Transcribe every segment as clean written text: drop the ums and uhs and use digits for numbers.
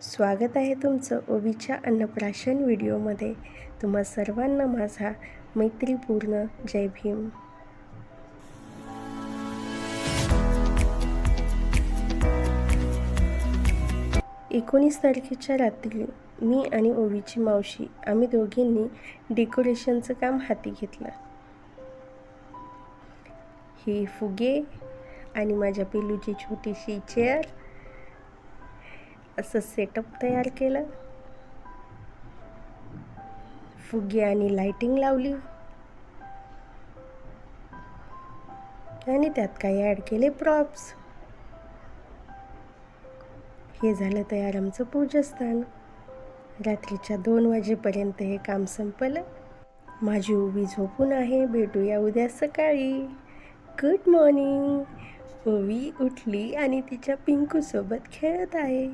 स्वागत आहे तुमचं ओवीच्या अन्नप्राशन व्हिडिओमध्ये. तुम्हा सर्वांना माझा मैत्रीपूर्ण जय भीम. 19 तारखेच्या रात्री मी आणि ओवीची मावशी आम्ही दोघींनी डेकोरेशनचं काम हाती घेतलं. ही फुगे आणि माझ्या पिल्लूची छोटीशी चेअर असं सेटअप तयार केलं. फुगे आणि लाइटिंग लावली आणि त्यात काही ॲड केले प्रॉप्स. हे झालं तयार आमचं पूजास्थान. रात्रीच्या 2 वाजेपर्यंत हे काम संपलं. माझी ओवी झोपून आहे. भेटूया उद्या सकाळी. Good morning. ओवी उठली आणि तिच्या पिंकूसोबत खेळत आहे.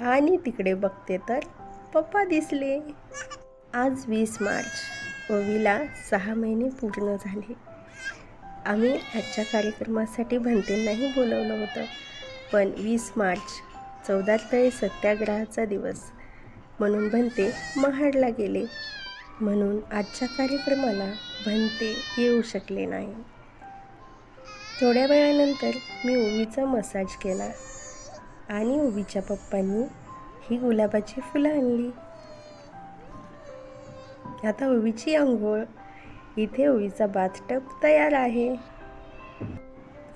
आणि तिकडे बघते तर पप्पा दिसले. आज 20 मार्च. ओवीला 6 महिने पूर्ण झाले. आम्ही आजच्या कार्यक्रमासाठी भन्तेंनाही बोलवलं होतं, पण 20 मार्च 14 तळे सत्याग्रहाचा दिवस म्हणून भन्ते महाडला गेले. म्हणून आजच्या कार्यक्रमाला भन्ते येऊ शकले नाही. थोड्या वेळानंतर मी ओवीचा मसाज केला आणि ओवीच्या पप्पांनी ही गुलाबाची फुलं आणली. आता ओवीची अंघोळ. इथे ओवीचा बाथटब तयार आहे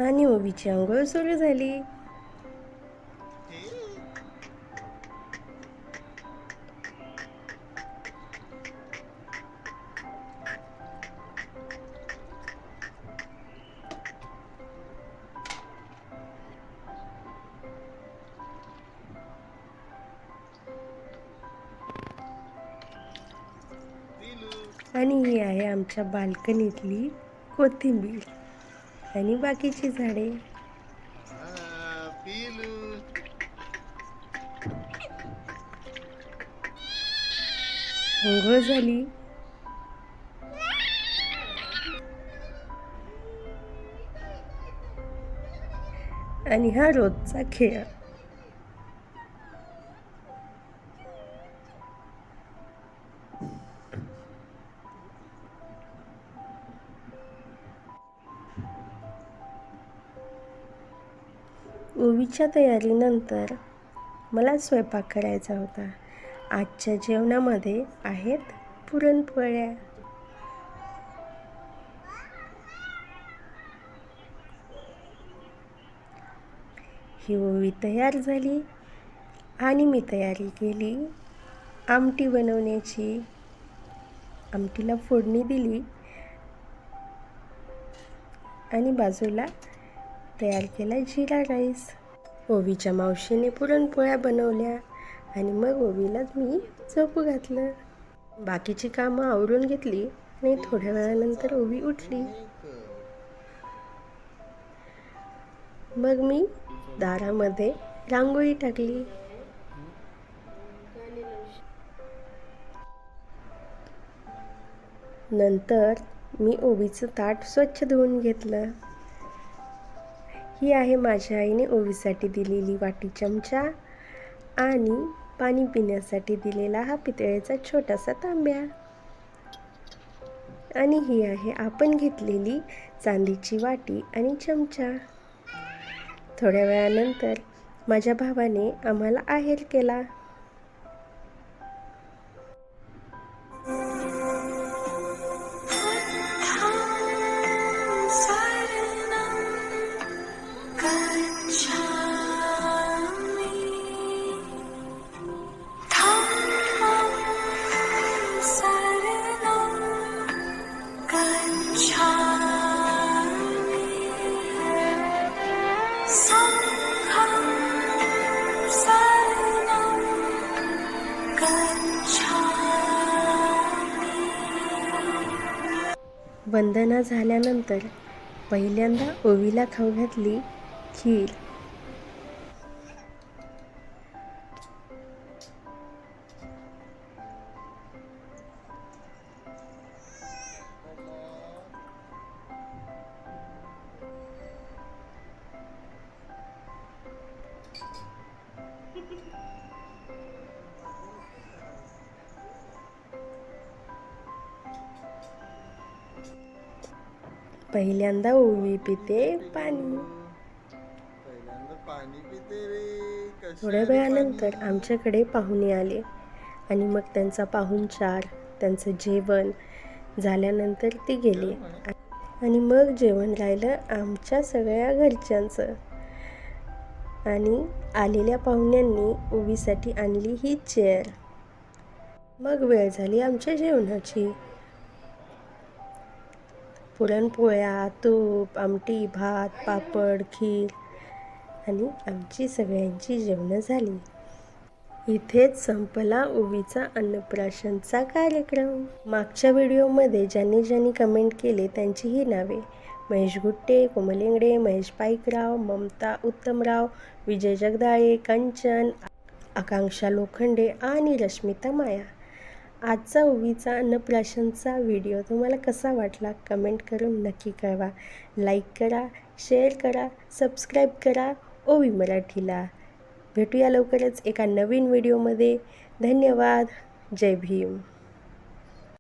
आणि ओवीची अंघोळ सुरू झाली. आणि ही आहे आमच्या बाल्कनीतली कोथिंबीर आणि बाकीची झाडे. अंघोळ झाली. आणि हा रोजचा खेळ. ओवीच्या तयारीनंतर मला स्वयंपाक करायचा होता. आजच्या जेवणामध्ये आहेत पुरणपोळ्या. ही ओवी तयार झाली आणि मी तयारी केली आमटी बनवण्याची. आमटीला फोडणी दिली आणि बाजूला तयार केला जिरा राईस. ओवीच्या मावशीने पुरणपोळ्या बनवल्या आणि मग ओवीला मी झोपू घातलं. बाकीची कामं आवरून घेतली आणि थोड्या वेळानंतर ओवी उठली. मग मी दारामध्ये रांगोळी टाकली. नंतर मी ओवीचं ताट स्वच्छ धुवून घेतलं. ही आहे माझ्या आईने ओवीसाठी दिलेली वाटी चमचा आणि पाणी पिण्यासाठी दिलेला हा पितळेचा छोटासा तांब्या. आणि ही आहे आपण घेतलेली चांदीची वाटी आणि चमचा. थोड्या वेळानंतर माझ्या भावाने आम्हाला आहेर केला. वंदना झाल्यानंतर पहिल्यांदा ओवीला खाऊ घातली खीर. पहिल्यांदा ओवी पिते पाणी. थोड्या वेळानंतर आमच्याकडे पाहुणे आले आणि मग त्यांचा पाहुणचार, त्यांचं जेवण झाल्यानंतर ते गेले आणि मग जेवण राहिलं आमच्या सगळ्या घरच्यांचं. आणि आलेल्या पाहुण्यांनी ओवीसाठी आणली ही चेअर. मग वेळ झाली आमच्या जेवणाची. पुरणपोळ्या, तूप, आमटी, भात, पापड, खीर आणि आमची सगळ्यांची जेवणं झाली. इथेच संपला ओवीचा अन्नप्राशनचा कार्यक्रम. मागच्या व्हिडिओमध्ये ज्यांनी ज्यांनी कमेंट केले त्यांची ही नावे: महेश गुट्टे, कोमल इंगडे, महेश पाईकराव, ममता उत्तमराव, विजय जगदाळे, कंचन, आकांक्षा लोखंडे आणि रश्मिता माया. आजचा ओवीचा अन्नप्राशनचा व्हिडिओ तुम्हाला कसा वाटला कमेंट करून नक्की कळवा. लाईक करा, शेअर करा, सबस्क्राईब करा ओवी मराठीला. भेटूया लवकरच एका नवीन व्हिडिओमध्ये. धन्यवाद. जय भीम.